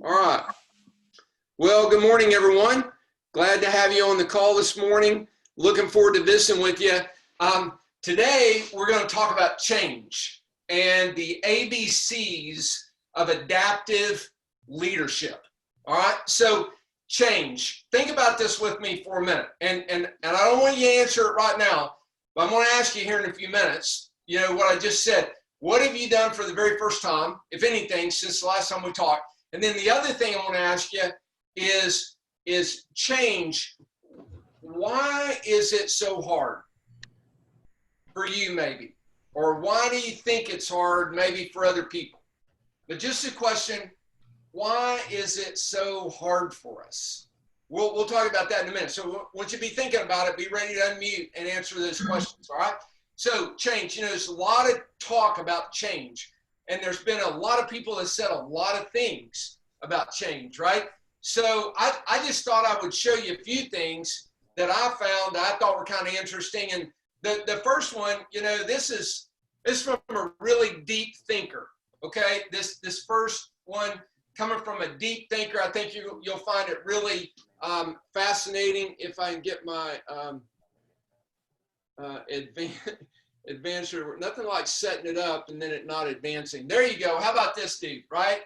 All right. Well, good morning, everyone. Glad to have you on the call this morning. Looking forward to visiting with you. Today, we're going to talk about change and the ABCs of adaptive leadership. All right. So change. Think about this with me for a minute. And I don't want you to answer it right now, but I'm going to ask you here in a few minutes, you know, what I just said. What have you done for the very first time, if anything, since the last time we talked? And then the other thing I want to ask you is change. Why is it so hard for you maybe? Or why do you think it's hard maybe for other people? But just a question, why is it so hard for us? We'll talk about that in a minute. So once you be thinking about it, be ready to unmute and answer those questions, all right? So change, you know, there's a lot of talk about change. And there's been a lot of people that said a lot of things about change, right? So I just thought I would show you a few things that I found that I thought were kind of interesting. And the first one, you know, this is from a really deep thinker, okay? This first one coming from a deep thinker, I think you'll find it really fascinating. If I can get my advancer, nothing like setting it up and then it not advancing. There you go. How about this dude, right?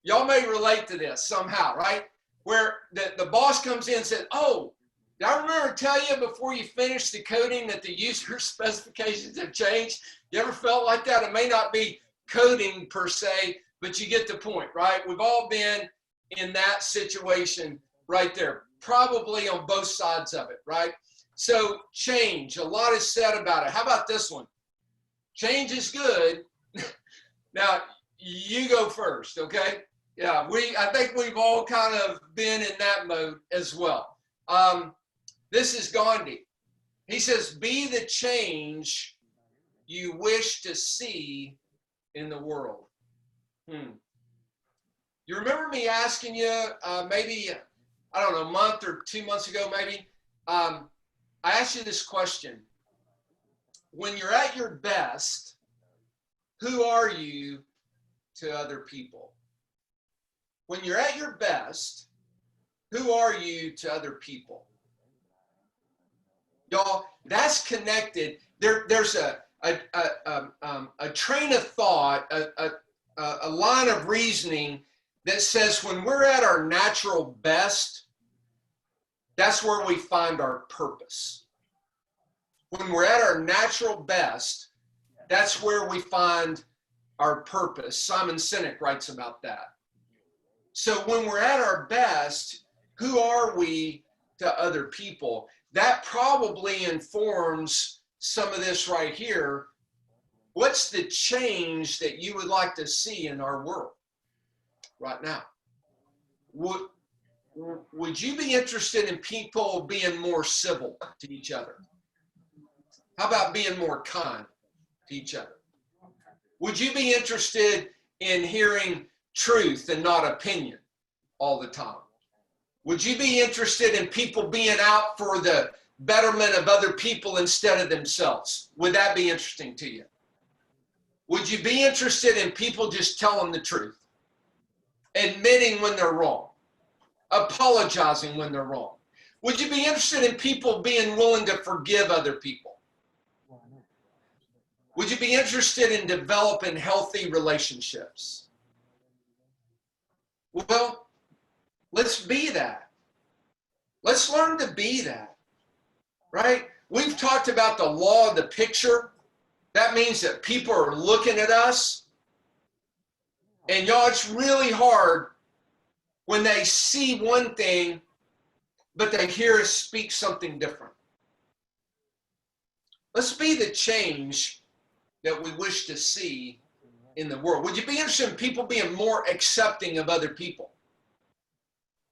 Y'all may relate to this somehow, right? Where the boss comes in and says, oh, did I remember to tell you before you finish the coding that the user specifications have changed? You ever felt like that? It may not be coding per se, but you get the point, right? We've all been in that situation right there, probably on both sides of it, right? So change, a lot is said about it. How about this one? Change is good. Now, you go first, okay? Yeah, I think we've all kind of been in that mode as well. This is Gandhi. He says, be the change you wish to see in the world. You remember me asking you maybe, I don't know, a month or 2 months ago maybe, I asked you this question. When you're at your best, who are you to other people? When you're at your best, who are you to other people? Y'all, that's connected. There's a train of thought, a line of reasoning that says when we're at our natural best, that's where we find our purpose. When we're at our natural best, that's where we find our purpose. Simon Sinek writes about that. So when we're at our best, who are we to other people? That probably informs some of this right here. What's the change that you would like to see in our world right now? Would you be interested in people being more civil to each other? How about being more kind to each other? Would you be interested in hearing truth and not opinion all the time? Would you be interested in people being out for the betterment of other people instead of themselves? Would that be interesting to you? Would you be interested in people just telling the truth, admitting when they're wrong, apologizing when they're wrong? Would you be interested in people being willing to forgive other people? Would you be interested in developing healthy relationships? Well, let's be that. Let's learn to be that, right? We've talked about the law of the picture. That means that people are looking at us. And y'all, it's really hard when they see one thing, but they hear us speak something different. Let's be the change that we wish to see in the world. Would you be interested in people being more accepting of other people?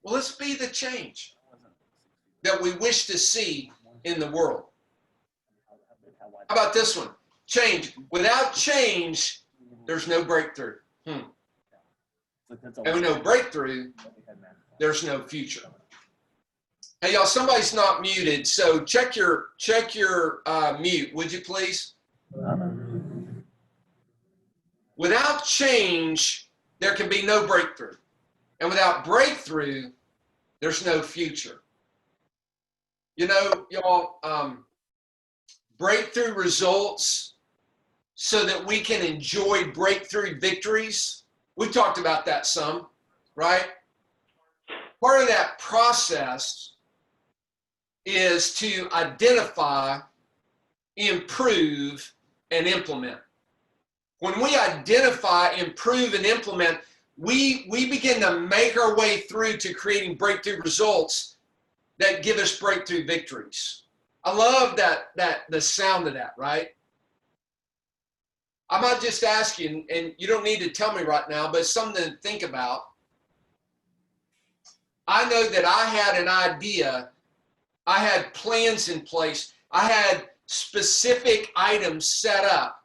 Well, let's be the change that we wish to see in the world. How about this one? Change. Without change, there's no breakthrough. And with no breakthrough, there's no future. Hey, y'all, somebody's not muted, so check your mute, would you please? Without change, there can be no breakthrough. And without breakthrough, there's no future. You know, y'all, breakthrough results so that we can enjoy breakthrough victories. We talked about that some, right? Part of that process is to identify, improve, and implement. When we identify, improve, and implement, we begin to make our way through to creating breakthrough results that give us breakthrough victories. I love that the sound of that, right? I might just ask you, and you don't need to tell me right now, but it's something to think about. I know that I had an idea, I had plans in place, I had specific items set up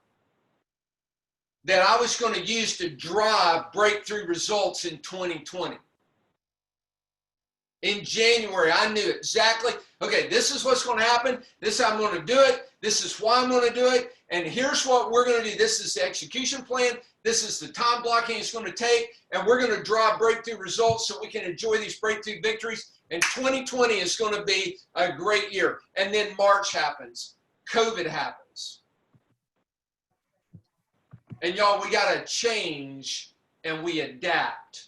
that I was going to use to drive breakthrough results in 2020. In January, I knew exactly, okay, this is what's going to happen. This is how I'm going to do it. This is why I'm going to do it. And here's what we're going to do. This is the execution plan. This is the time blocking it's going to take. And we're going to drive breakthrough results so we can enjoy these breakthrough victories. And 2020 is going to be a great year. And then March happens. COVID happens. And y'all, we got to change and we adapt.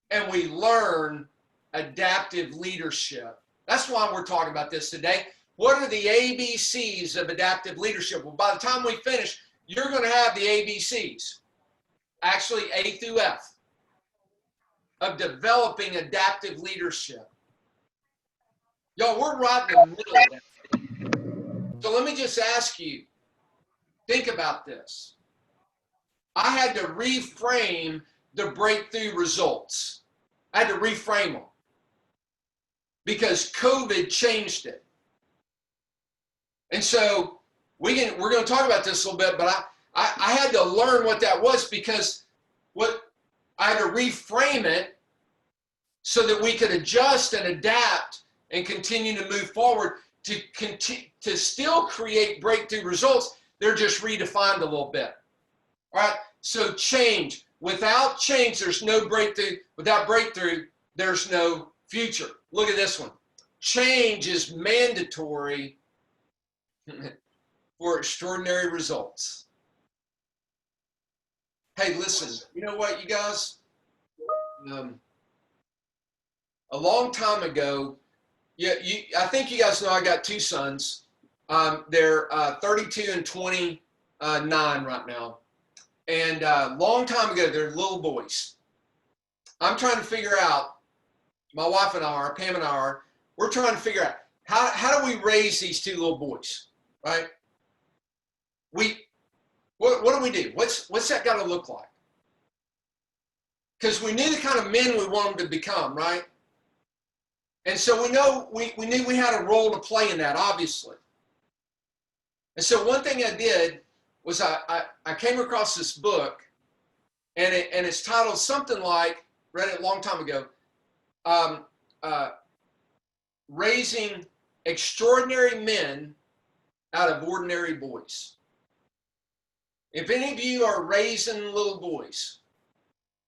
And we learn adaptive leadership. That's why we're talking about this today. What are the ABCs of adaptive leadership? Well, by the time we finish, you're going to have the ABCs, actually A through F, of developing adaptive leadership. Y'all, we're right in the middle of that. So let me just ask you, think about this. I had to reframe the breakthrough results. I had to reframe them because COVID changed it. And so we're going to talk about this a little bit, but I had to learn what that was because I had to reframe it so that we could adjust and adapt and continue to move forward to still create breakthrough results. They're just redefined a little bit. All right. So change. Without change, there's no breakthrough. Without breakthrough, there's no future. Look at this one. Change is mandatory for extraordinary results. Hey, listen, you know what, you guys? A long time ago, I think you guys know I got two sons. They're 32 and 29 right now. And a long time ago, they're little boys. I'm trying to figure out, my wife and I are, Pam and I are, we're trying to figure out how do we raise these two little boys, right? What do we do? What's that got to look like? Because we knew the kind of men we want them to become, right? And so we knew we had a role to play in that, obviously. And so one thing I did was I came across this book, and it's titled something like, read it a long time ago, Raising Extraordinary Men Out of Ordinary Boys. If any of you are raising little boys,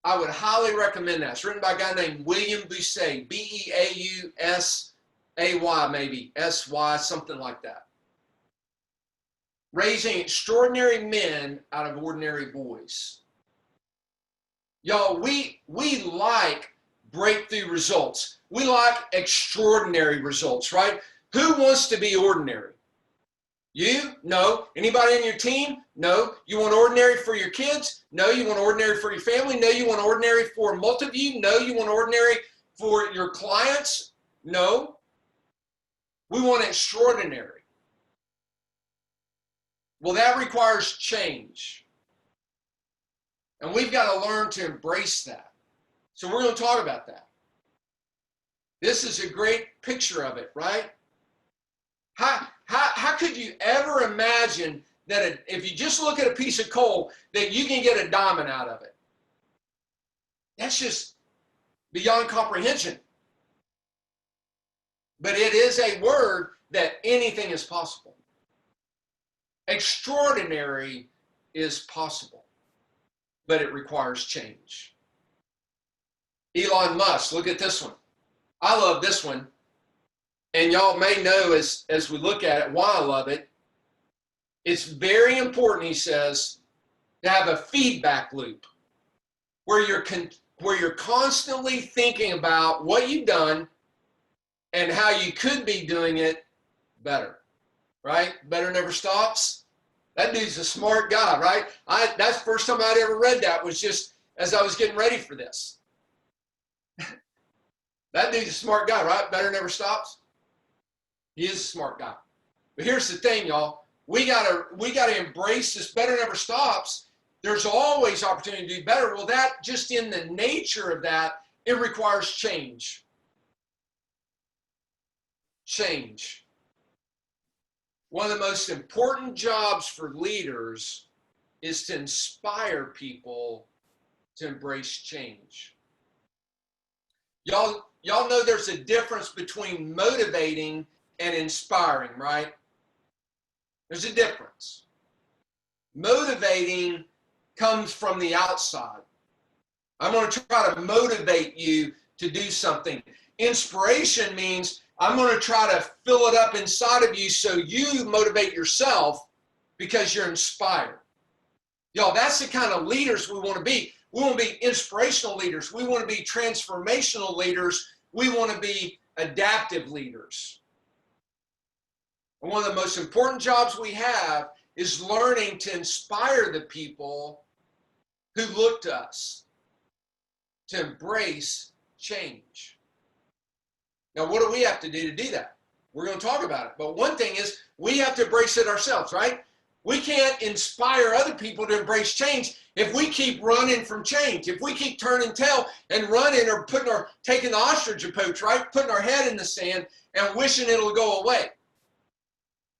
I would highly recommend that. It's written by a guy named William Bousay, B-E-A-U-S-A-Y, maybe, S-Y, something like that. Raising Extraordinary Men Out of Ordinary Boys. Y'all, we like breakthrough results. We like extraordinary results, right? Who wants to be ordinary? You? No. Anybody on your team? No. You want ordinary for your kids? No. You want ordinary for your family? No. You want ordinary for a multi of you? No. You want ordinary for your clients? No. We want extraordinary. Well, that requires change. And we've got to learn to embrace that. So we're going to talk about that. This is a great picture of it, right? How could you ever imagine that if you just look at a piece of coal, that you can get a diamond out of it? That's just beyond comprehension. But it is a word that anything is possible. Extraordinary is possible, but it requires change. Elon Musk, look at this one. I love this one. And y'all may know as we look at it why I love it. It's very important, he says, to have a feedback loop where you're constantly thinking about what you've done and how you could be doing it better, right? Better never stops. That dude's a smart guy, right? That's the first time I'd ever read that, was just as I was getting ready for this. That dude's a smart guy, right? Better never stops. He is a smart guy. But here's the thing, y'all. We gotta embrace this better never stops. There's always opportunity to do better. Well, that just in the nature of that, it requires change. Change. One of the most important jobs for leaders is to inspire people to embrace change. Y'all know there's a difference between motivating and inspiring, right? There's a difference. Motivating comes from the outside. I'm going to try to motivate you to do something. Inspiration means I'm going to try to fill it up inside of you so you motivate yourself because you're inspired. Y'all, that's the kind of leaders we want to be. We want to be inspirational leaders. We want to be transformational leaders. We want to be adaptive leaders. And one of the most important jobs we have is learning to inspire the people who look to us to embrace change. Now, what do we have to do that? We're going to talk about it. But one thing is we have to embrace it ourselves, right? We can't inspire other people to embrace change if we keep running from change. If we keep turning tail and running or taking the ostrich approach, right? Putting our head in the sand and wishing it'll go away.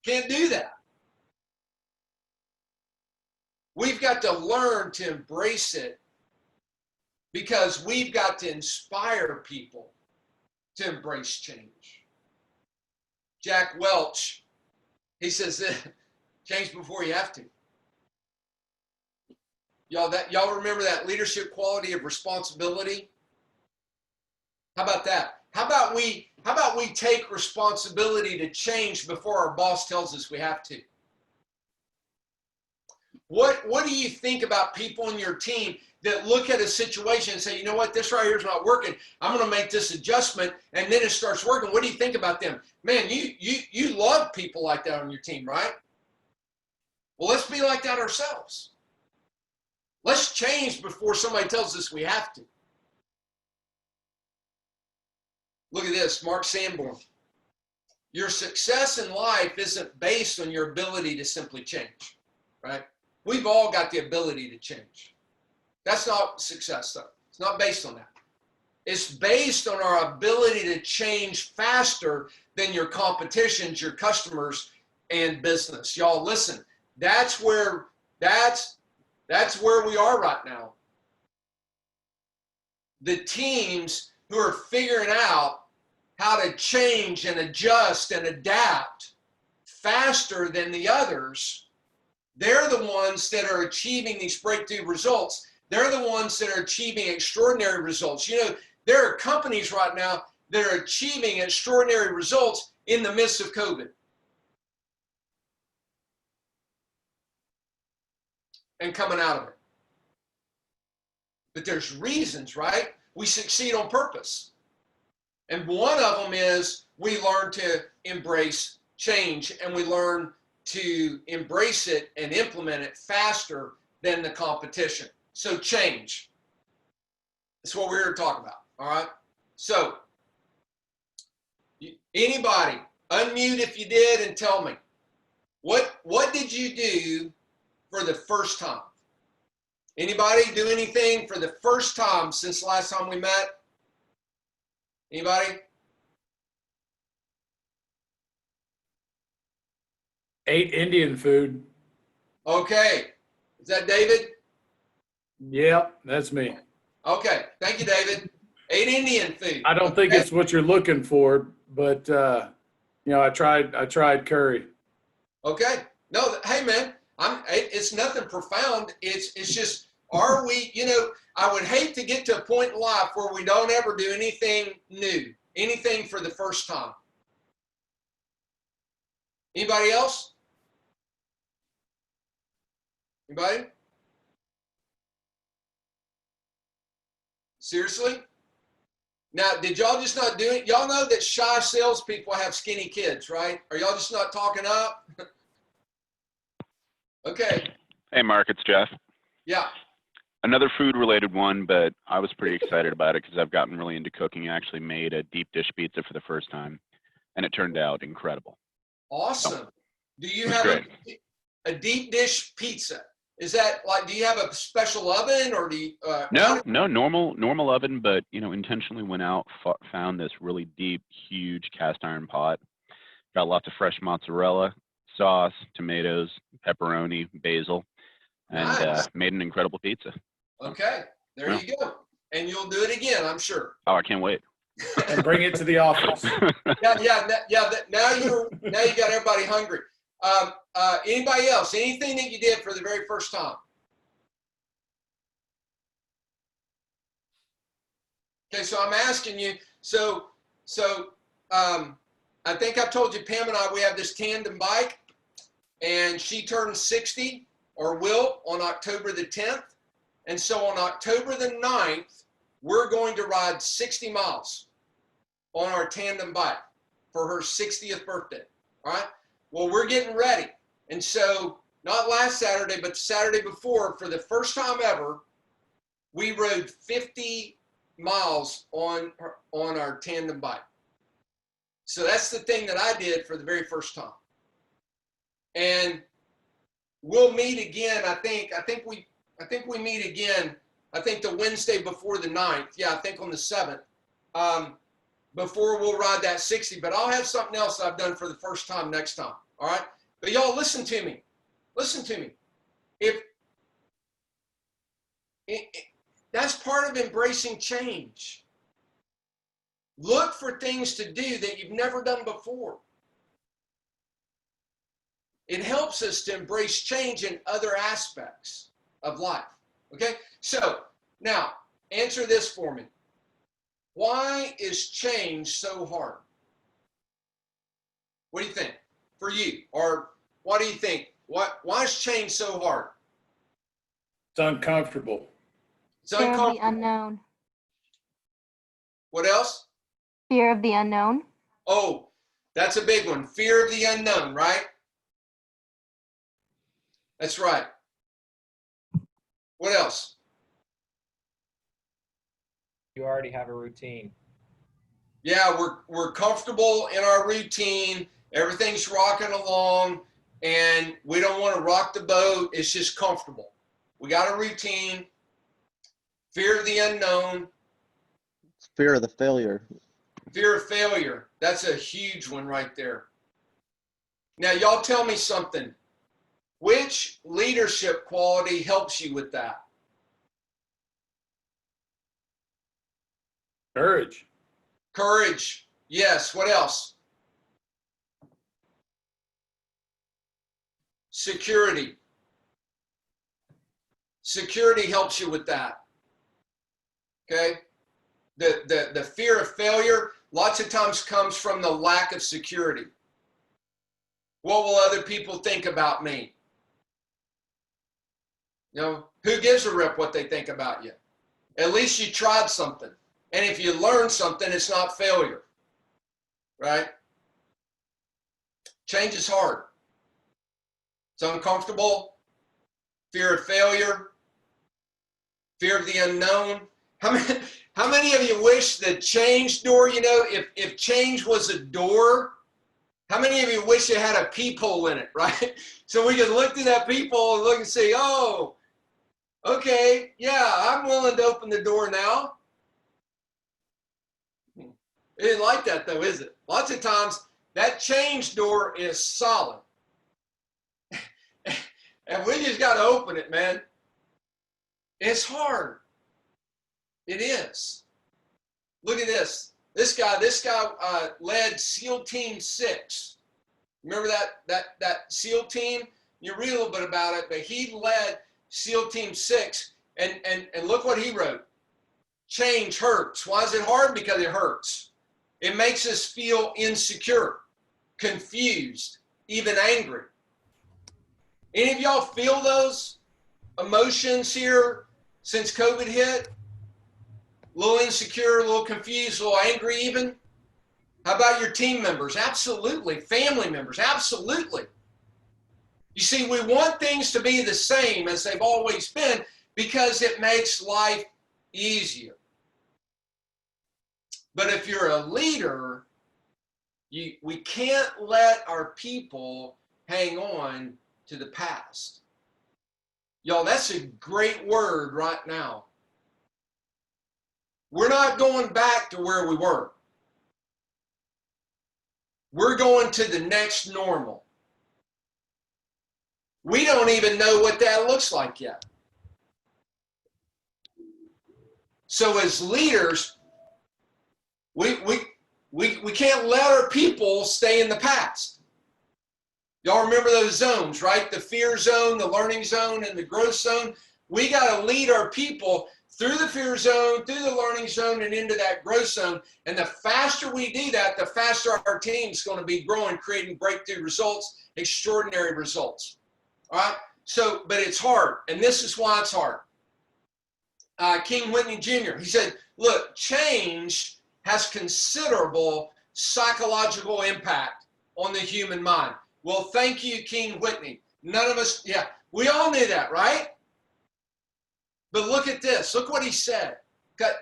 Can't do that. We've got to learn to embrace it because we've got to inspire people to embrace change. Jack Welch, he says, change before you have to. Y'all remember that leadership quality of responsibility? How about that? How about we take responsibility to change before our boss tells us we have to? What do you think about people in your team that look at a situation and say, you know what, this right here is not working. I'm going to make this adjustment, and then it starts working. What do you think about them? Man, you love people like that on your team, right? Well, let's be like that ourselves. Let's change before somebody tells us we have to. Look at this, Mark Sanborn. Your success in life isn't based on your ability to simply change, right? We've all got the ability to change. That's not success, though. It's not based on that. It's based on our ability to change faster than your competitions, your customers, and business. Y'all, listen, that's where we are right now. The teams who are figuring out how to change and adjust and adapt faster than the others, they're the ones that are achieving these breakthrough results. They're the ones that are achieving extraordinary results. You know, there are companies right now that are achieving extraordinary results in the midst of COVID. And coming out of it. But there's reasons, right? We succeed on purpose. And one of them is we learn to embrace change, and we learn to embrace it and implement it faster than the competition. So change. That's what we're here to talk about, all right? So anybody, unmute if you did and tell me, what did you do for the first time? Anybody do anything for the first time since the last time we met? Anybody? Ate Indian food. Okay. Is that David? Yep, that's me. Okay. Thank you, David. Ate Indian food. I don't think it's what you're looking for, but you know, I tried curry. Okay. No, hey man, it's nothing profound. It's just, are we, you know, I would hate to get to a point in life where we don't ever do anything new, anything for the first time. Anybody else? Anybody? Seriously? Now, did y'all just not do it? Y'all know that shy salespeople have skinny kids, right? Are y'all just not talking up? Okay. Hey, Mark, it's Jeff. Yeah. Another food-related one, but I was pretty excited about it because I've gotten really into cooking. I actually made a deep dish pizza for the first time, and it turned out incredible. Awesome. Do you It's have great. a deep dish pizza? Is that like, do you have a special oven or do you? No, normal oven, but intentionally went out, found this really deep, huge cast iron pot. Got lots of fresh mozzarella, sauce, tomatoes, pepperoni, basil, and Nice. made an incredible pizza. Okay, there Yeah. you go. And you'll do it again, I'm sure. Oh, I can't wait. And bring it to the office. Yeah. Now you got everybody hungry. Anybody else? Anything that you did for the very first time? Okay, so I'm asking you. So I think I've told you, Pam and I, we have this tandem bike, and she turned 60, or will, on October the 10th. And so on October the 9th, we're going to ride 60 miles on our tandem bike for her 60th birthday. All right. Well, we're getting ready. And so not last Saturday, but the Saturday before, for the first time ever, we rode 50 miles on our tandem bike. So that's the thing that I did for the very first time. And we'll meet again. I think we meet again. I think the Wednesday before the 9th. Yeah, I think on the 7th. Before we'll ride that 60. But I'll have something else I've done for the first time next time. All right. But y'all, listen to me. Listen to me. That's part of embracing change. Look for things to do that you've never done before. It helps us to embrace change in other aspects of life. Okay? So, now, answer this for me. Why is change so hard? What do you think? For you? Or what do you think? Why is change so hard? It's uncomfortable. It's Fear of the uncomfortable. unknown. What else? Fear of the unknown. Oh, that's a big one. Fear of the unknown, right? That's right. What else? You already have a routine. Yeah, we're comfortable in our routine. Everything's rocking along, and we don't want to rock the boat. It's just comfortable. We got a routine. Fear of the unknown. It's fear of the failure. Fear of failure. That's a huge one right there. Now, y'all tell me something. Which leadership quality helps you with that? Courage. Courage. Yes. What else? Security. Security helps you with that. Okay? The fear of failure lots of times comes from the lack of security. What will other people think about me? Who gives a rip what they think about you? At least you tried something. And if you learn something, it's not failure. Right? Change is hard. It's uncomfortable. Fear of failure. Fear of the unknown. How many of you wish the change door, if change was a door, how many of you wish it had a peephole in it, right? So we could look through that peephole and look and say, oh, okay, yeah, I'm willing to open the door now. It isn't like that though, is it? Lots of times that change door is solid. And we just got to open it, man. It's hard. It is. Look at this. This guy led SEAL Team 6. Remember that SEAL team? You read a little bit about it, but he led SEAL Team 6, And look what he wrote. Change hurts. Why is it hard? Because it hurts. It makes us feel insecure, confused, even angry. Any of y'all feel those emotions here since COVID hit? A little insecure, a little confused, a little angry even? How about your team members? Absolutely. Family members? Absolutely. You see, we want things to be the same as they've always been because it makes life easier. But if you're a leader, we can't let our people hang on to the past. Y'all, that's a great word right now. We're not going back to where we were. We're going to the next normal. We don't even know what that looks like yet. So as leaders, we can't let our people stay in the past. Y'all remember those zones, right? The fear zone, the learning zone, and the growth zone. We got to lead our people through the fear zone, through the learning zone, and into that growth zone. And the faster we do that, the faster our team's going to be growing, creating breakthrough results, extraordinary results. All right? So, but it's hard, and this is why it's hard. King Whitney Jr., he said, look, change has considerable psychological impact on the human mind. Well, thank you, King Whitney. None of us, yeah, we all knew that, right? But look at this. Look what he said.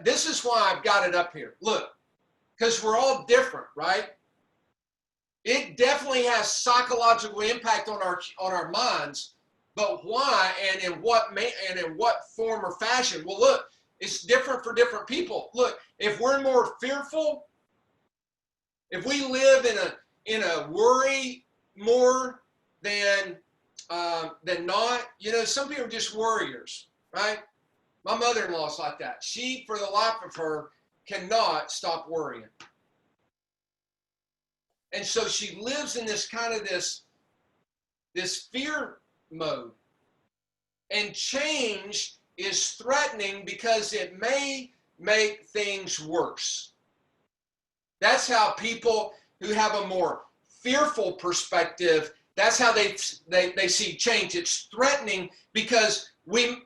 This is why I've got it up here. Look, because we're all different, right? It definitely has psychological impact on our minds, but why and in what form or fashion? Well, look, it's different for different people. Look, if we're more fearful, if we live in a worry more than not, you know, some people are just worriers, right? My mother-in-law's like that. She, for the life of her, cannot stop worrying. And so she lives in this kind of this fear mode. And change is threatening because it may make things worse. That's how people who have a more fearful perspective, that's how they see change. It's threatening because we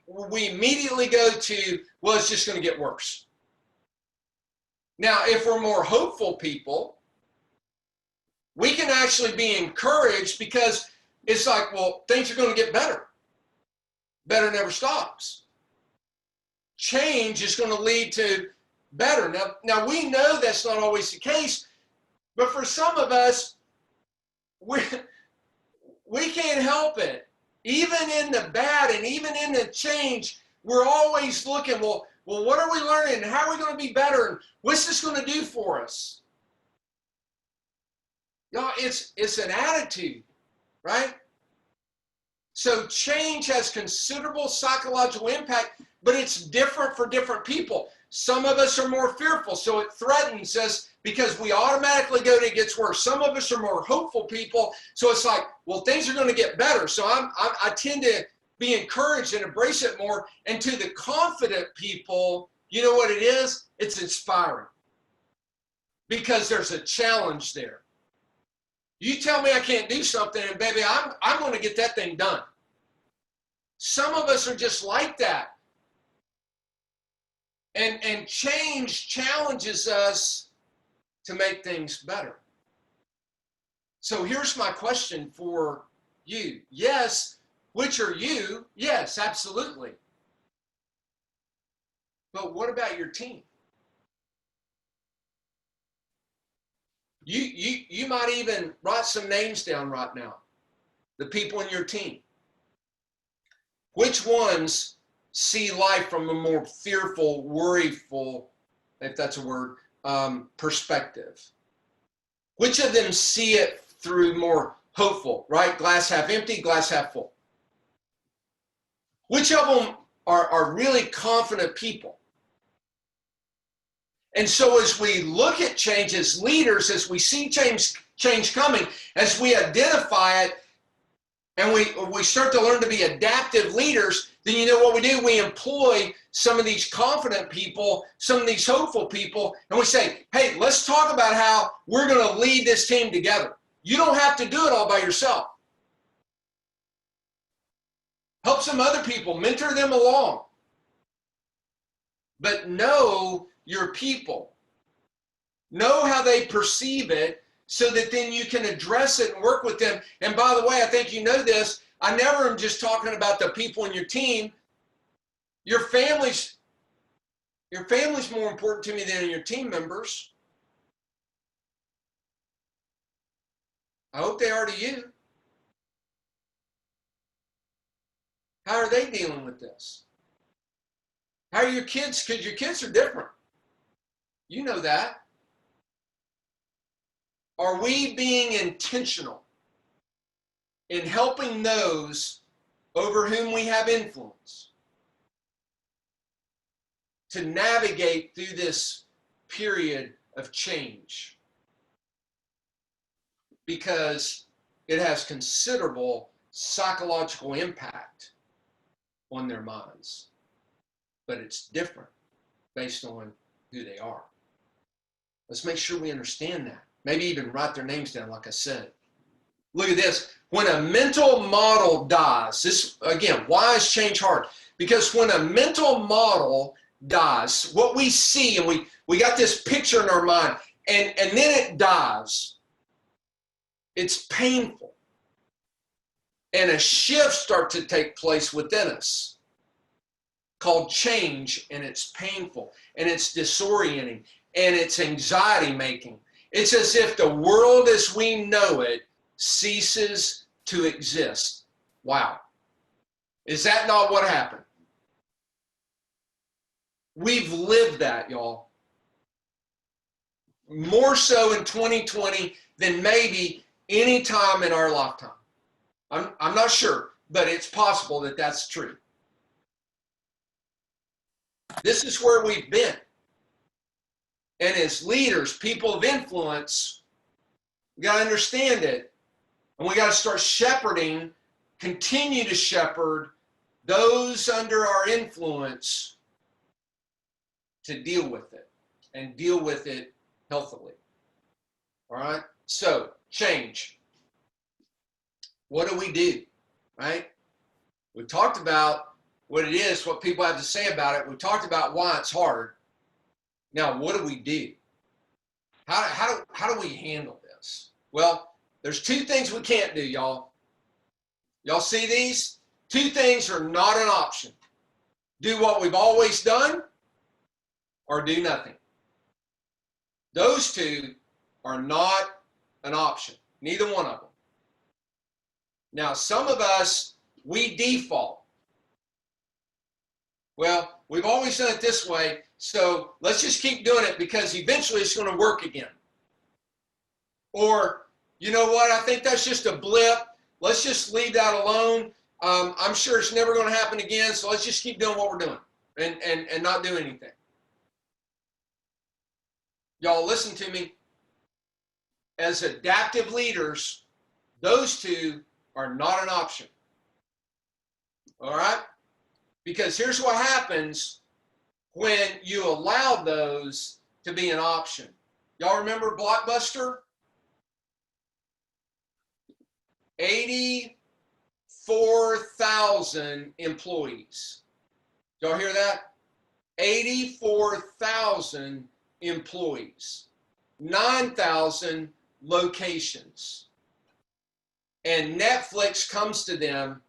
immediately go to, well, it's just going to get worse. Now, if we're more hopeful people, we can actually be encouraged because it's like, well, things are going to get better. Better never stops. Change is going to lead to better. Now we know that's not always the case, but for some of us, we can't help it. Even in the bad and even in the change, we're always looking, well, what are we learning? How are we going to be better? And what's this going to do for us? Y'all, it's an attitude, right? So change has considerable psychological impact, but it's different for different people. Some of us are more fearful, so it threatens us because we automatically go to it gets worse. Some of us are more hopeful people, so it's like, well, things are going to get better. So I tend to be encouraged and embrace it more. And to the confident people, you know what it is? It's inspiring because there's a challenge there. You tell me I can't do something, and baby, I'm going to get that thing done. Some of us are just like that. And change challenges us to make things better. So here's my question for you. Yes, which are you? Yes, absolutely. But what about your team? You might even write some names down right now. The people in your team. Which ones see life from a more fearful, worryful, if that's a word, perspective? Which of them see it through more hopeful, right? Glass half empty, glass half full. Which of them are really confident people? And so as we look at change as leaders, as we see change coming, as we identify it, and we start to learn to be adaptive leaders, then you know what we do? We employ some of these confident people, some of these hopeful people, and we say, hey, let's talk about how we're going to lead this team together. You don't have to do it all by yourself. Help some other people, mentor them along. But know your people. Know how they perceive it so that then you can address it and work with them. And by the way, I think you know this, I never am just talking about the people in your team. Your family's more important to me than your team members. I hope they are to you. How are they dealing with this? How are your kids? Because your kids are different. You know that. Are we being intentional in helping those over whom we have influence to navigate through this period of change? Because it has considerable psychological impact on their minds, but it's different based on who they are. Let's make sure we understand that. Maybe even write their names down, like I said. Look at this. When a mental model dies, this, again, why is change hard? Because when a mental model dies, what we see, and we got this picture in our mind, and then it dies, it's painful. And a shift starts to take place within us called change, and it's painful, and it's disorienting, and it's anxiety making. It's as if the world as we know it ceases to exist. Wow. Is that not what happened? We've lived that, y'all. More so in 2020 than maybe any time in our lifetime. I'm not sure, but it's possible that that's true. This is where we've been. And as leaders, people of influence, we got to understand it. And we got to start shepherding, continue to shepherd those under our influence to deal with it and deal with it healthily. All right? So, change. What do? Right? We've talked about what it is, what people have to say about it. We've talked about why it's hard. Now, what do? How do we handle this? Well, there's two things we can't do, y'all. Y'all see these? Two things are not an option. Do what we've always done or do nothing. Those two are not an option. Neither one of them. Now, some of us, we default. Well, we've always done it this way, so let's just keep doing it because eventually it's going to work again. Or, you know what, I think that's just a blip. Let's just leave that alone. I'm sure it's never going to happen again, so let's just keep doing what we're doing and not do anything. Y'all listen to me. As adaptive leaders, those two are not an option. All right? Because here's what happens when you allow those to be an option. Y'all remember Blockbuster? 84,000 employees. Y'all hear that? 84,000 employees. 9,000 locations. And Netflix comes to them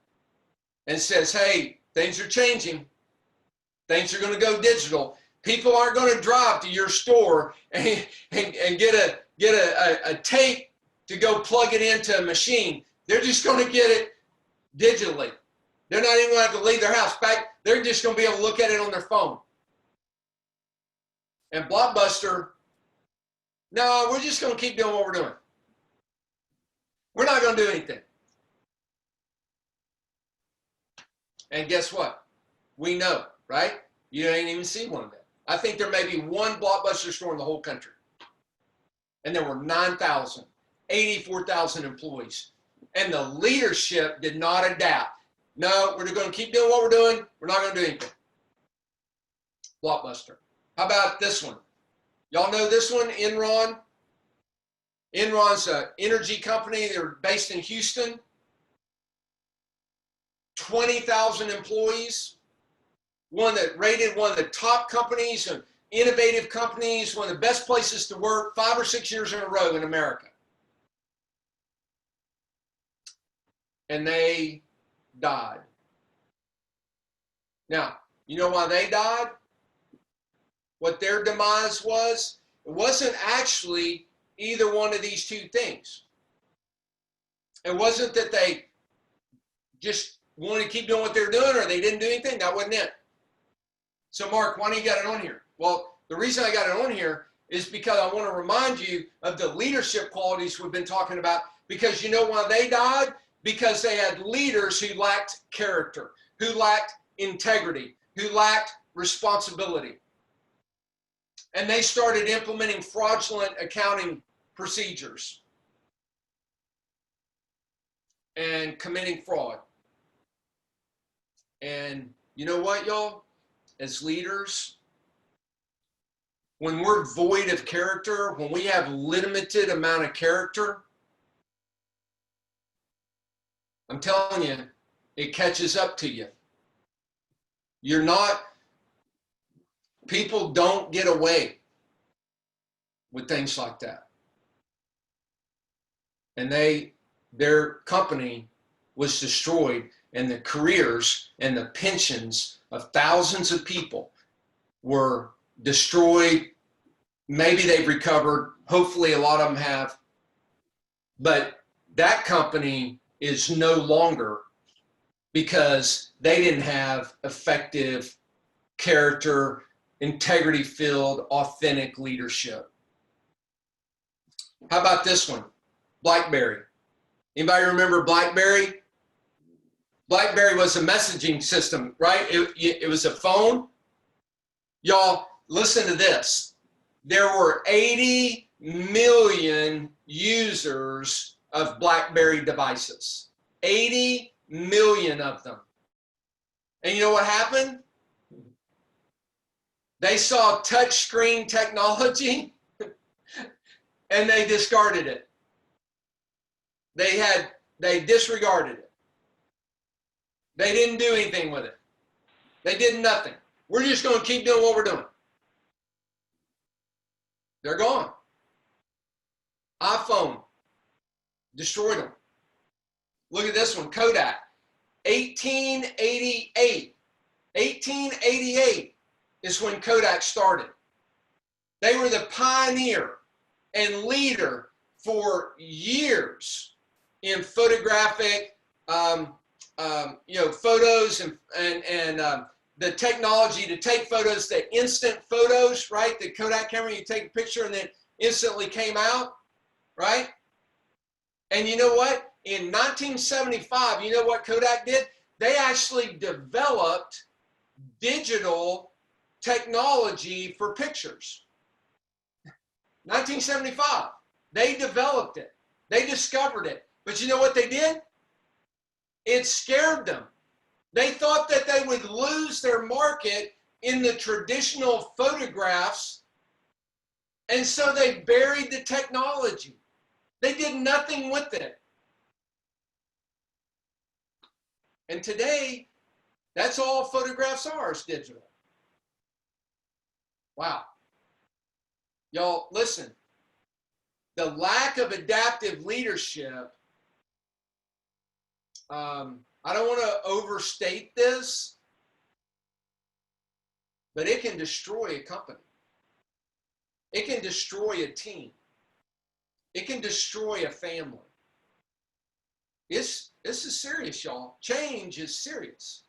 and says, hey, things are changing. Things are going to go digital. People aren't going to drive to your store and get a tape to go plug it into a machine. They're just going to get it digitally. They're not even going to have to leave their house. In fact, they're just going to be able to look at it on their phone. And Blockbuster, no, we're just going to keep doing what we're doing. We're not going to do anything. And guess what? We know, right? You ain't even see one of them. I think there may be one Blockbuster store in the whole country. And there were 9,000, 84,000 employees. And the leadership did not adapt. No, we're going to keep doing what we're doing. We're not going to do anything. Blockbuster. How about this one? Y'all know this one, Enron? Enron's an energy company. They're based in Houston. 20,000 employees. Rated one of the top companies and innovative companies, one of the best places to work 5 or 6 years in a row in America. And they died. Now, you know why they died? What their demise was? It wasn't actually either one of these two things. It wasn't that they just wanted to keep doing what they're doing or they didn't do anything. That wasn't it. So, Mark, why do you got it on here? Well, the reason I got it on here is because I want to remind you of the leadership qualities we've been talking about, because you know why they died? Because they had leaders who lacked character, who lacked integrity, who lacked responsibility. And they started implementing fraudulent accounting procedures and committing fraud. And you know what, y'all? As leaders, when we're void of character, when we have limited amount of character, I'm telling you, it catches up to you. You're not, people don't get away with things like that. And their company was destroyed, and the careers and the pensions of thousands of people were destroyed. Maybe they've recovered. Hopefully a lot of them have. But that company is no longer, because they didn't have effective character, integrity-filled, authentic leadership. How about this one? BlackBerry. Anybody remember BlackBerry? BlackBerry was a messaging system, right? It was a phone. Y'all, listen to this. There were 80 million users of BlackBerry devices. 80 million of them. And you know what happened? They saw touchscreen technology and they discarded it. They disregarded it. They didn't do anything with it. They did nothing. We're just going to keep doing what we're doing. They're gone. iPhone destroyed them. Look at this one, Kodak. 1888. 1888 is when Kodak started. They were the pioneer and leader for years in photographic, photos and the technology to take photos, the instant photos, right? The Kodak camera, you take a picture and then instantly came out, right? And you know what? In 1975, you know what Kodak did? They actually developed digital technology for pictures. 1975, they developed it. They discovered it. But you know what they did? It scared them. They thought that they would lose their market in the traditional photographs, and so they buried the technology. They did nothing with it. And today, that's all photographs are, is digital. Wow. Y'all, listen. The lack of adaptive leadership, I don't want to overstate this, but it can destroy a company. It can destroy a team. It can destroy a family. This is serious, y'all. Change is serious.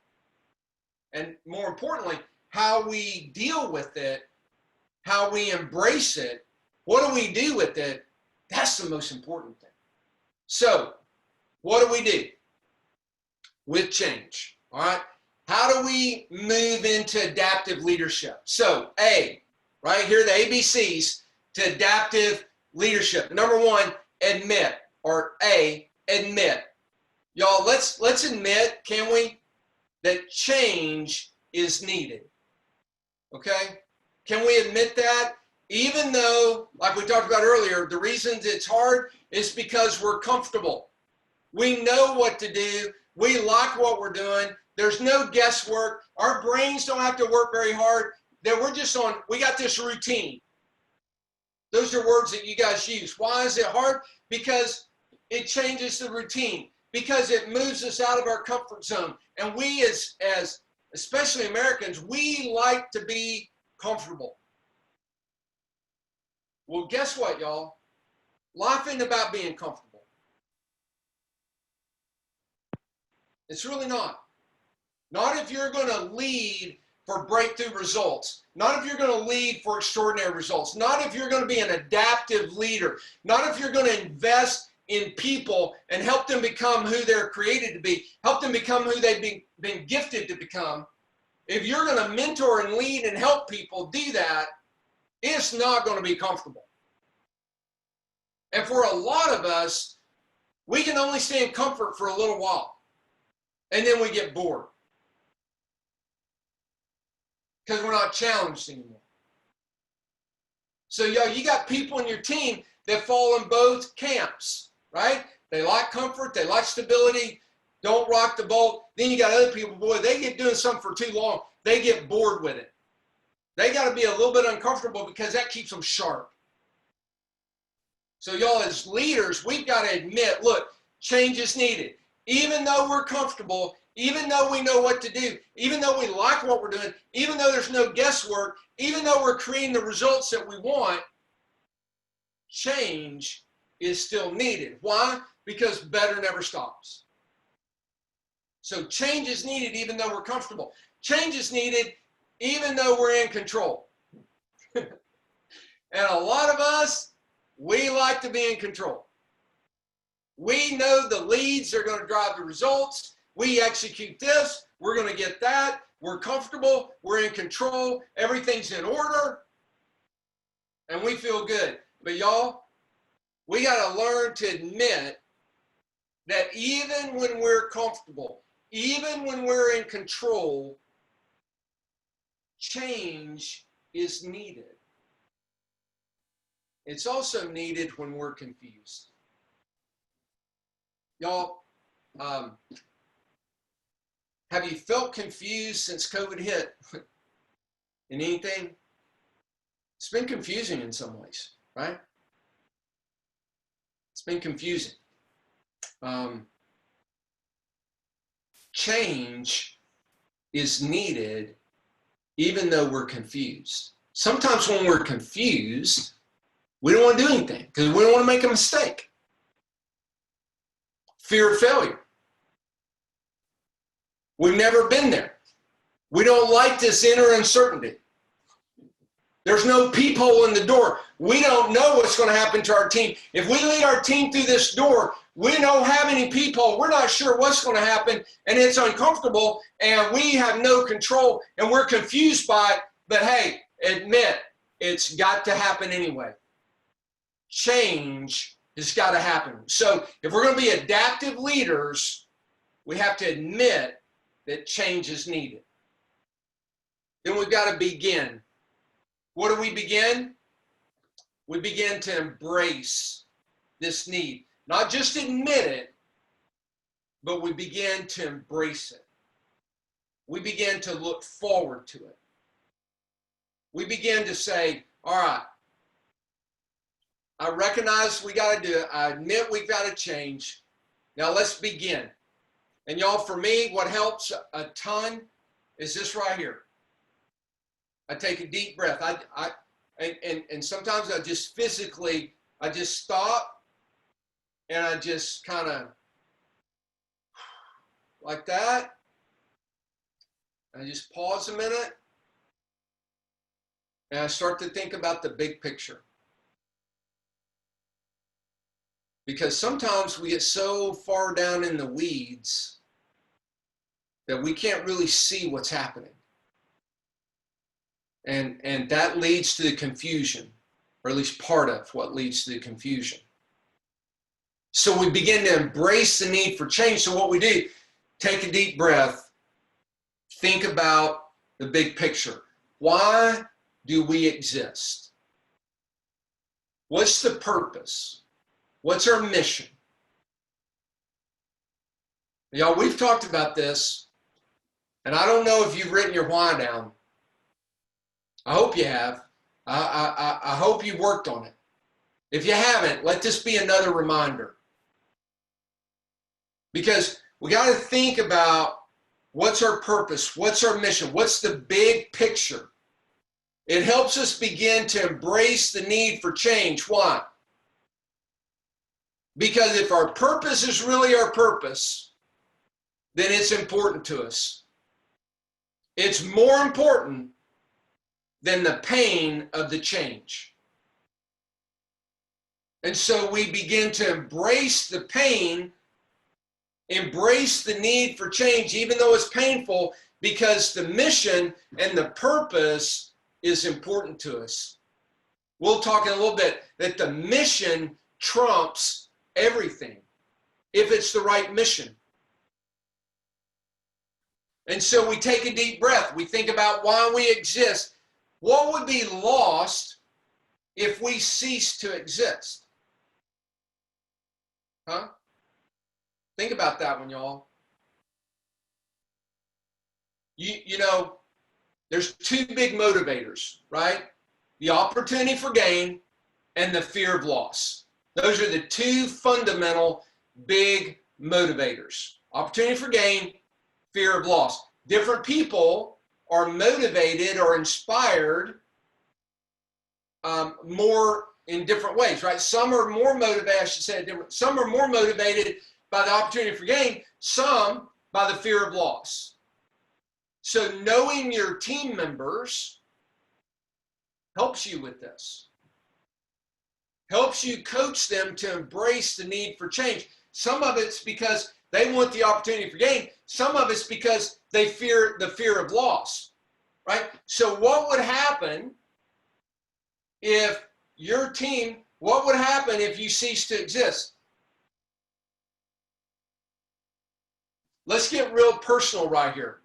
And more importantly, how we deal with it, how we embrace it, what do we do with it? That's the most important thing. So, what do we do with change? All right. How do we move into adaptive leadership? So, A, right here, the ABCs to adaptive leadership. Number one, admit, or A, admit. Y'all, let's admit, can we, that change is needed. Okay? Can we admit that? Even though, like we talked about earlier, the reasons it's hard is because we're comfortable. We know what to do. We like what we're doing. There's no guesswork. Our brains don't have to work very hard. That we're just on, we got this routine. Those are words that you guys use. Why is it hard? Because it changes the routine. Because it moves us out of our comfort zone. And we as especially Americans, we like to be comfortable. Well, guess what, y'all? Life ain't about being comfortable. It's really not. Not if you're going to lead for breakthrough results. Not if you're going to lead for extraordinary results. Not if you're going to be an adaptive leader. Not if you're going to invest in people and help them become who they're created to be. Help them become who they've been gifted to become. If you're going to mentor and lead and help people do that, it's not going to be comfortable. And for a lot of us, we can only stay in comfort for a little while. And then we get bored. Because we're not challenged anymore. So, you got people in your team that fall in both camps, right? They like comfort, they like stability, don't rock the boat. Then you got other people, boy, they get doing something for too long. They get bored with it. They got to be a little bit uncomfortable because that keeps them sharp. So y'all, as leaders, we've got to admit, look, change is needed. Even though we're comfortable, even though we know what to do, even though we like what we're doing, even though there's no guesswork, even though we're creating the results that we want, change is still needed. Why? Because better never stops. So change is needed even though we're comfortable. Change is needed even though we're in control. And a lot of us, we like to be in control. We know the leads are going to drive the results. We execute this. We're going to get that. We're comfortable. We're in control. Everything's in order. And we feel good. But y'all, we got to learn to admit that even when we're comfortable, even when we're in control, change is needed. It's also needed when we're confused. Y'all, have you felt confused since COVID hit in anything? It's been confusing in some ways, right? It's been confusing. Change is needed even though we're confused. Sometimes when we're confused, we don't want to do anything because we don't want to make a mistake. Fear of failure. We've never been there. We don't like this inner uncertainty. There's no peephole in the door. We don't know what's going to happen to our team. If we lead our team through this door, we don't have any peephole. We're not sure what's going to happen, and it's uncomfortable, and we have no control, and we're confused by it. But hey, admit it's got to happen anyway. Change has got to happen. So if we're going to be adaptive leaders, we have to admit that change is needed. Then we've got to begin. What do we begin? We begin to embrace this need. Not just admit it, but we begin to embrace it. We begin to look forward to it. We begin to say, all right, I recognize we got to do it. I admit we've got to change. Now let's begin. And y'all, for me, what helps a ton is this right here. I take a deep breath. And sometimes I just physically, I just stop and I just kind of like that. I just pause a minute and I start to think about the big picture. Because sometimes we get so far down in the weeds that we can't really see what's happening. And that leads to the confusion, or at least part of what leads to the confusion. So we begin to embrace the need for change. So what we do, take a deep breath, think about the big picture. Why do we exist? What's the purpose? What's our mission? Y'all, we've talked about this, and I don't know if you've written your why down. I hope you have. I hope you worked on it. If you haven't, let this be another reminder. Because we got to think about what's our purpose, what's our mission, what's the big picture. It helps us begin to embrace the need for change. Why? Because if our purpose is really our purpose, then it's important to us. It's more important than the pain of the change. And so we begin to embrace the pain, embrace the need for change, even though it's painful, because the mission and the purpose is important to us. We'll talk in a little bit that the mission trumps everything if it's the right mission. And so we take a deep breath. We think about why we exist. What would be lost if we cease to exist? Huh? Think about that one, y'all. You know, there's two big motivators, right? The opportunity for gain and the fear of loss. Those are the two fundamental big motivators. Opportunity for gain, fear of loss. Different people are motivated or inspired more in different ways, right? Some are more motivated, I should say, some are more motivated by the opportunity for gain, some by the fear of loss. So knowing your team members helps you with this. Helps you coach them to embrace the need for change. Some of it's because they want the opportunity for gain. Some of it's because they fear the fear of loss, right? So what would happen if your team, what would happen if you cease to exist? Let's get real personal right here.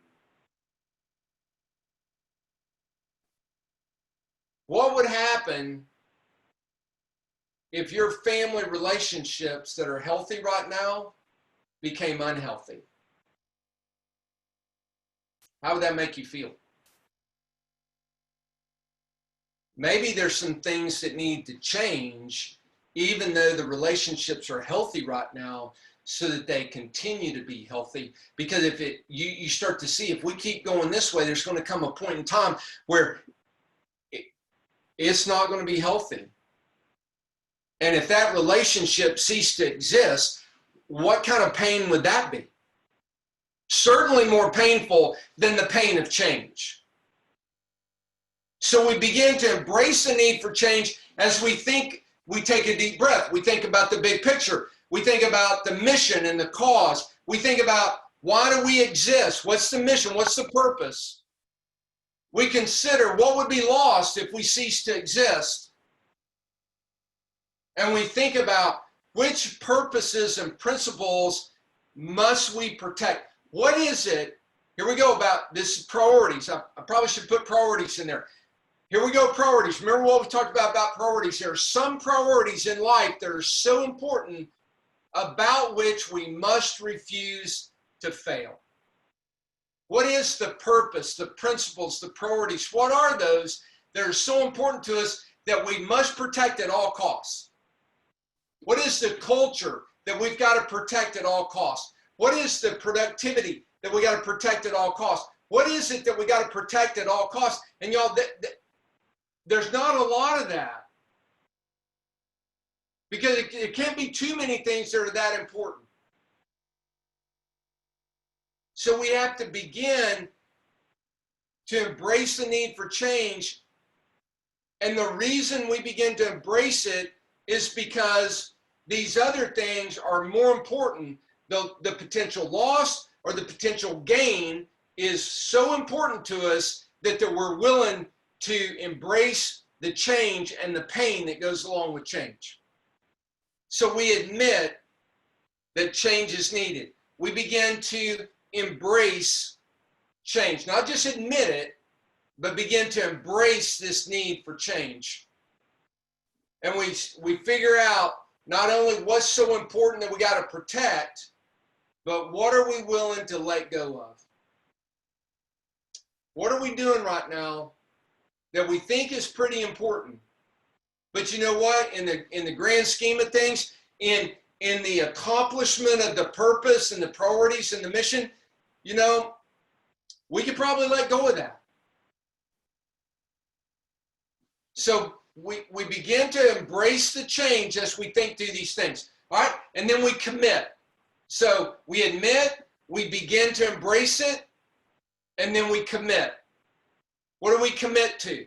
What would happen if your family relationships that are healthy right now became unhealthy? How would that make you feel? Maybe there's some things that need to change, even though the relationships are healthy right now, so that they continue to be healthy. Because if you start to see, if we keep going this way, there's going to come a point in time where it's not going to be healthy. And if that relationship ceased to exist, what kind of pain would that be? Certainly more painful than the pain of change. So we begin to embrace the need for change as we think, we take a deep breath. We think about the big picture. We think about the mission and the cause. We think about, why do we exist? What's the mission? What's the purpose? We consider what would be lost if we cease to exist. And we think about which purposes and principles must we protect. What is it? Here we go about this priorities. I probably should put priorities in there. Here we go, priorities. Remember what we talked about priorities. There are some priorities in life that are so important about which we must refuse to fail. What is the purpose, the principles, the priorities? What are those that are so important to us that we must protect at all costs? What is the culture that we've got to protect at all costs? What is the productivity that we got to protect at all costs? What is it that we got to protect at all costs? And y'all, there's not a lot of that. Because it can't be too many things that are that important. So we have to begin to embrace the need for change. And the reason we begin to embrace it is because these other things are more important. The potential loss or the potential gain is so important to us that we're willing to embrace the change and the pain that goes along with change. So we admit that change is needed. We begin to embrace change, not just admit it, but begin to embrace this need for change. And we figure out not only what's so important that we got to protect, but what are we willing to let go of? What are we doing right now that we think is pretty important? But you know what? In the grand scheme of things, in the accomplishment of the purpose and the priorities and the mission, you know, we could probably let go of that. So we begin to embrace the change as we think through these things. All right? And then we commit. So we admit, we begin to embrace it, and then we commit. What do we commit to?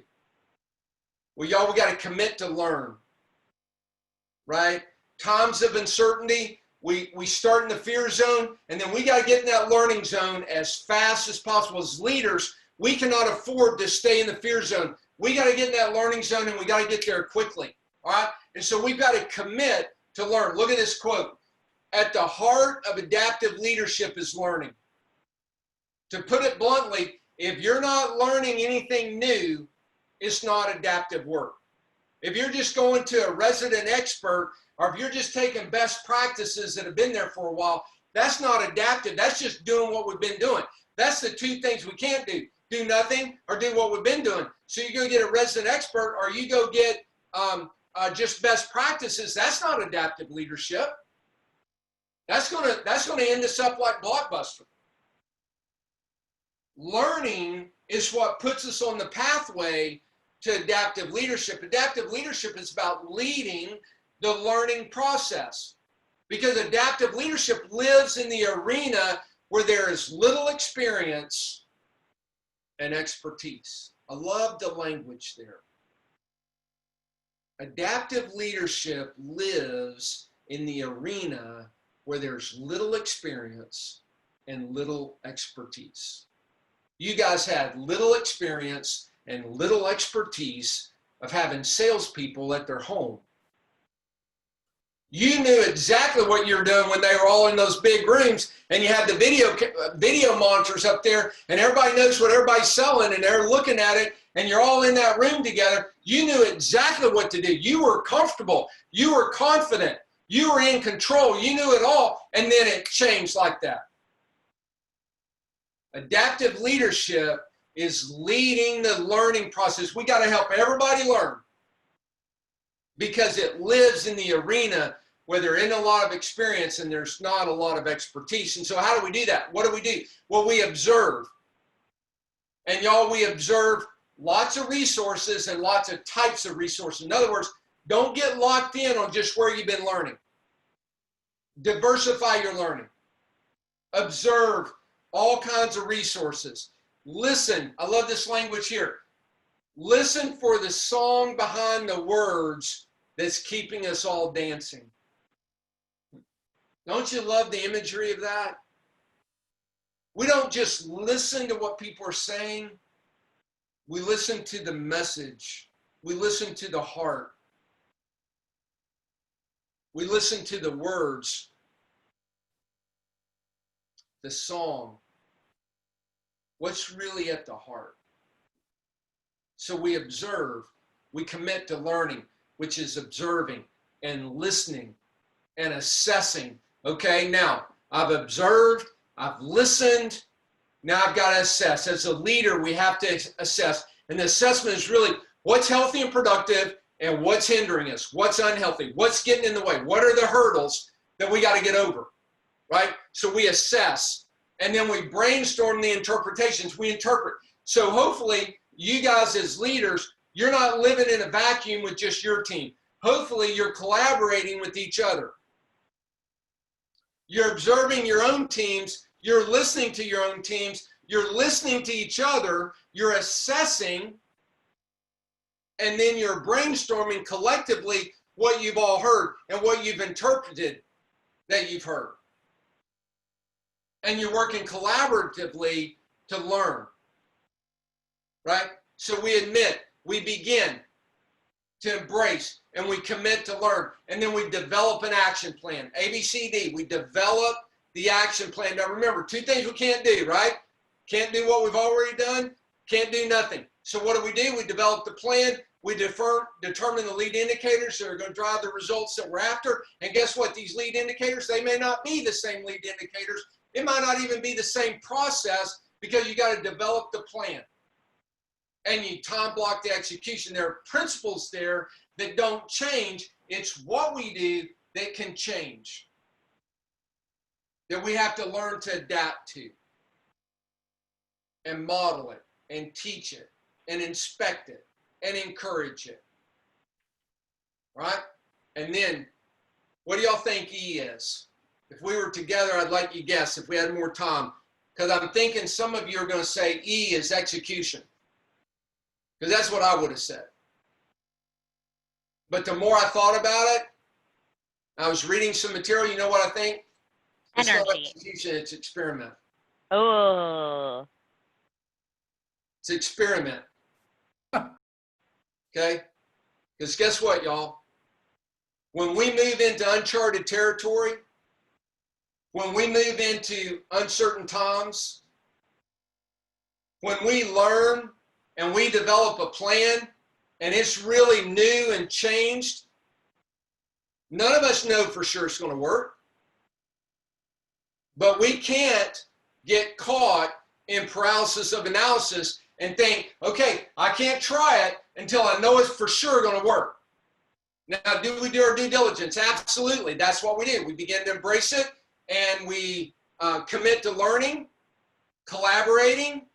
Well, y'all, we got to commit to learn. Right? Times of uncertainty, we start in the fear zone, and then we got to get in that learning zone as fast as possible. As leaders, we cannot afford to stay in the fear zone. We got to get in that learning zone, and we got to get there quickly. All right? And so we've got to commit to learn. Look at this quote. At the heart of adaptive leadership is learning. To put it bluntly, if you're not learning anything new, it's not adaptive work. If you're just going to a resident expert, or if you're just taking best practices that have been there for a while, that's not adaptive. That's just doing what we've been doing. That's the two things we can't do. Do nothing or do what we've been doing. So you go get a resident expert, or you go get just best practices. That's not adaptive leadership. That's gonna end us up like Blockbuster. Learning is what puts us on the pathway to adaptive leadership. Adaptive leadership is about leading the learning process, because adaptive leadership lives in the arena where there is little experience and expertise. I love the language there. Adaptive leadership lives in the arena where there's little experience and little expertise. You guys had little experience and little expertise of having salespeople at their home. You knew exactly what you were doing when they were all in those big rooms, and you had the video monitors up there, and everybody knows what everybody's selling, and they're looking at it, and you're all in that room together. You knew exactly what to do. You were comfortable. You were confident. You were in control. You knew it all, and then it changed like that. Adaptive leadership is leading the learning process. We got to help everybody learn, because it lives in the arena where there isn't a lot of experience and there's not a lot of expertise. And so how do we do that? What do we do? Well, we observe. And y'all, we observe lots of resources and lots of types of resources. In other words, don't get locked in on just where you've been learning. Diversify your learning. Observe all kinds of resources. Listen. I love this language here. Listen for the song behind the words that's keeping us all dancing. Don't you love the imagery of that? We don't just listen to what people are saying. We listen to the message. We listen to the heart. We listen to the words, the song. What's really at the heart? So we observe, we commit to learning, which is observing and listening and assessing. Okay, now I've observed, I've listened, now I've got to assess. As a leader, we have to assess. And the assessment is really what's healthy and productive and what's hindering us, what's unhealthy, what's getting in the way, what are the hurdles that we got to get over, right? So we assess, and then we brainstorm the interpretations, we interpret. So hopefully, you guys as leaders, you're not living in a vacuum with just your team. Hopefully you're collaborating with each other. You're observing your own teams, you're listening to your own teams, you're listening to each other, you're assessing, and then you're brainstorming collectively what you've all heard and what you've interpreted that you've heard. And you're working collaboratively to learn. Right? So we admit, we begin. to embrace, and we commit to learn. And then we develop an action plan. ABCD, we develop the action plan. Now remember, two things we can't do, right? Can't do what we've already done, can't do nothing. So what do? We develop the plan, we determine the lead indicators that are going to drive the results that we're after. And guess what? These lead indicators, they may not be the same lead indicators. It might not even be the same process, because you got to develop the plan. And you time block the execution. There are principles there that don't change. It's what we do that can change, that we have to learn to adapt to and model it and teach it and inspect it and encourage it. Right? And then, what do y'all think E is? If we were together, I'd like you to guess if we had more time, because I'm thinking some of you are going to say E is execution, because that's what I would have said. But the more I thought about it, I was reading some material. You know what I think? It's not Energy. execution, it's experiment. Oh. It's experiment. Okay? Because guess what, y'all? When we move into uncharted territory, when we move into uncertain times, when we learn and we develop a plan and it's really new and changed, none of us know for sure it's going to work. But we can't get caught in paralysis of analysis and think, okay, I can't try it until I know it's for sure going to work. Now, do we do our due diligence? Absolutely. That's what we do. We begin to embrace it, and we commit to learning, collaborating.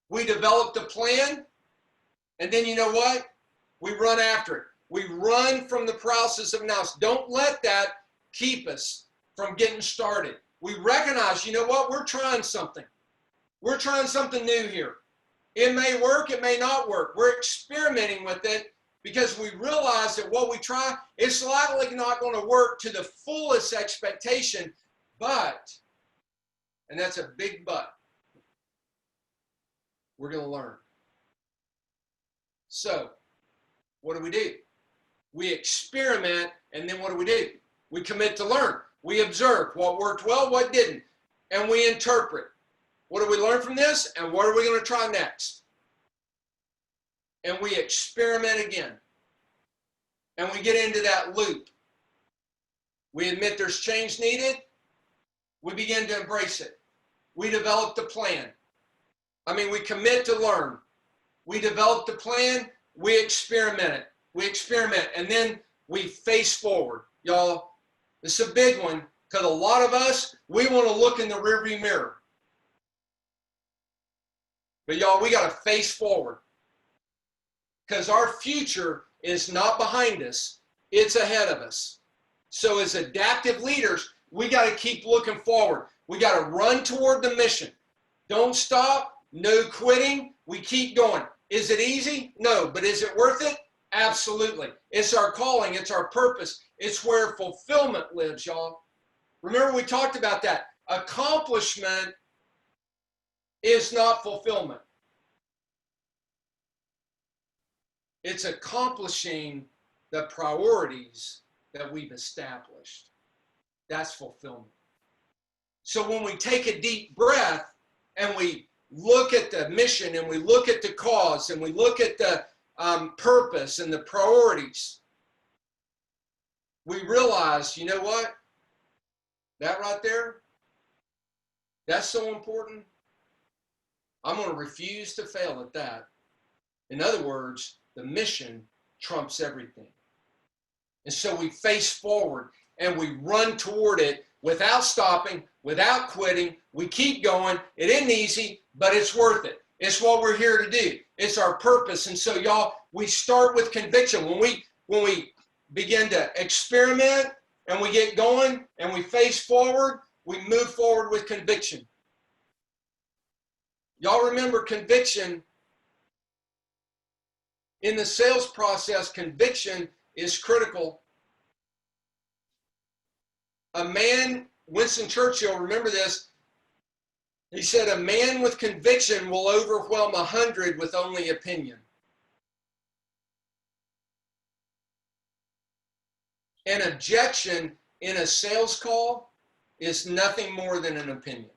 We develop the plan, and then you know what? We run after it. We run from the paralysis of analysis. Don't let that keep us from getting started. We recognize, you know what? We're trying something. We're trying something new here. It may work, it may not work. We're experimenting with it because we realize that what we try is likely not going to work to the fullest expectation, but, and that's a big but, we're going to learn. So, what do? We experiment, and then what do? We commit to learn. We observe what worked well, what didn't, and we interpret. What do we learn from this, and what are we going to try next? And we experiment again. And we get into that loop. We admit there's change needed. We begin to embrace it. We develop the plan. We commit to learn. We develop the plan. We experiment it. We experiment. And then we face forward. Y'all, this is a big one, because a lot of us, we want to look in the rearview mirror. But y'all, we got to face forward, because our future is not behind us, it's ahead of us. So as adaptive leaders, we got to keep looking forward. We got to run toward the mission. Don't stop, no quitting, we keep going. Is it easy? No, but is it worth it? Absolutely. It's our calling, it's our purpose, it's where fulfillment lives, y'all. Remember, we talked about that. Accomplishment is not fulfillment. It's accomplishing the priorities that we've established. That's fulfillment. So when we take a deep breath and we look at the mission and we look at the cause and we look at the purpose and the priorities, we realize, you know what? That right there, that's so important. I'm going to refuse to fail at that. In other words, the mission trumps everything. And so we face forward and we run toward it without stopping, without quitting. We keep going. It isn't easy, but it's worth it. It's what we're here to do. It's our purpose. And so, y'all, we start with conviction. When we begin to experiment and we get going and we face forward, we move forward with conviction. Y'all remember conviction. In the sales process, conviction is critical. A man, Winston Churchill, remember this, he said, a man with conviction will overwhelm 100 with only opinion. An objection in a sales call is nothing more than an opinion.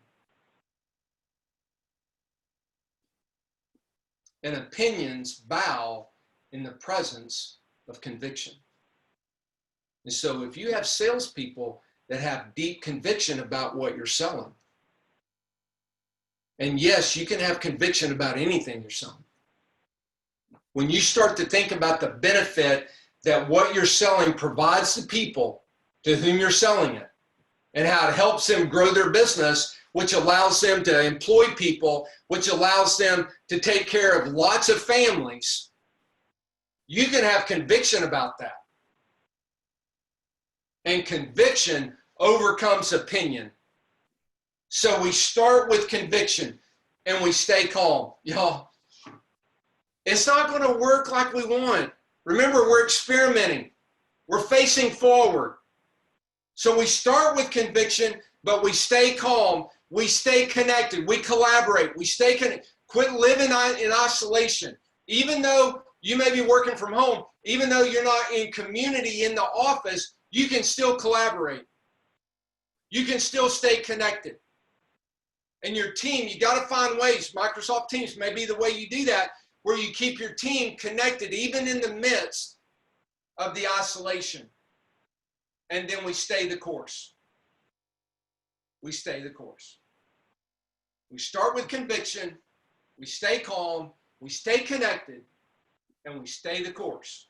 And opinions bow in the presence of conviction. And so if you have salespeople that have deep conviction about what you're selling, and yes, you can have conviction about anything you're selling. When you start to think about the benefit that what you're selling provides to people to whom you're selling it, and how it helps them grow their business, which allows them to employ people, which allows them to take care of lots of families, you can have conviction about that. And conviction overcomes opinion. So we start with conviction and we stay calm. Y'all, it's not going to work like we want. Remember, we're experimenting. We're facing forward. So we start with conviction, but we stay calm. We stay connected. We collaborate. We stay connected. Quit living in isolation. Even though you may be working from home, even though you're not in community in the office, you can still collaborate. You can still stay connected. And your team, you got to find ways. Microsoft Teams may be the way you do that, where you keep your team connected even in the midst of the isolation. And then we stay the course. We stay the course. We start with conviction, we stay calm, we stay connected, and we stay the course.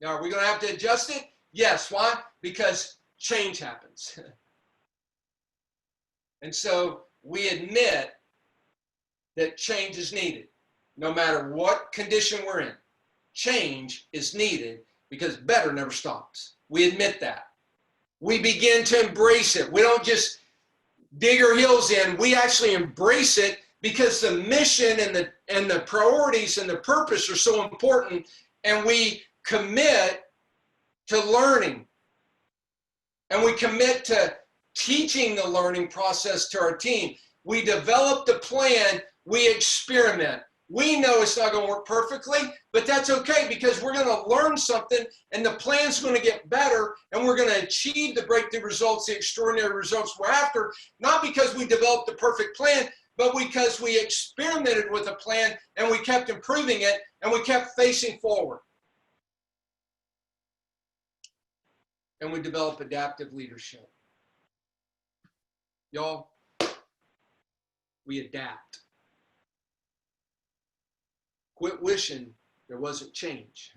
Now, are we going to have to adjust it? Yes. Why? Because change happens. And so we admit that change is needed. No matter what condition we're in, change is needed because better never stops. We admit that. We begin to embrace it. We don't just dig our heels in. We actually embrace it because the mission and the priorities and the purpose are so important, and we commit to learning. And we commit to teaching the learning process to our team. We develop the plan, we experiment. We know it's not going to work perfectly, but that's okay because we're going to learn something and the plan's going to get better and we're going to achieve the breakthrough results, the extraordinary results we're after, not because we developed the perfect plan, but because we experimented with a plan and we kept improving it and we kept facing forward. And we develop adaptive leadership. Y'all, we adapt. Quit wishing there wasn't change.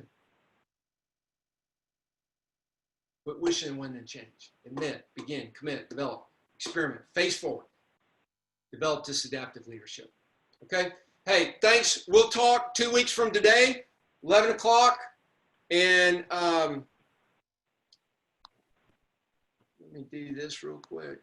Quit wishing there wasn't change. Admit, begin, commit, develop, experiment, face forward. Develop this adaptive leadership. Okay? Hey, thanks. We'll talk 2 weeks from today, 11 o'clock. And let me do this real quick.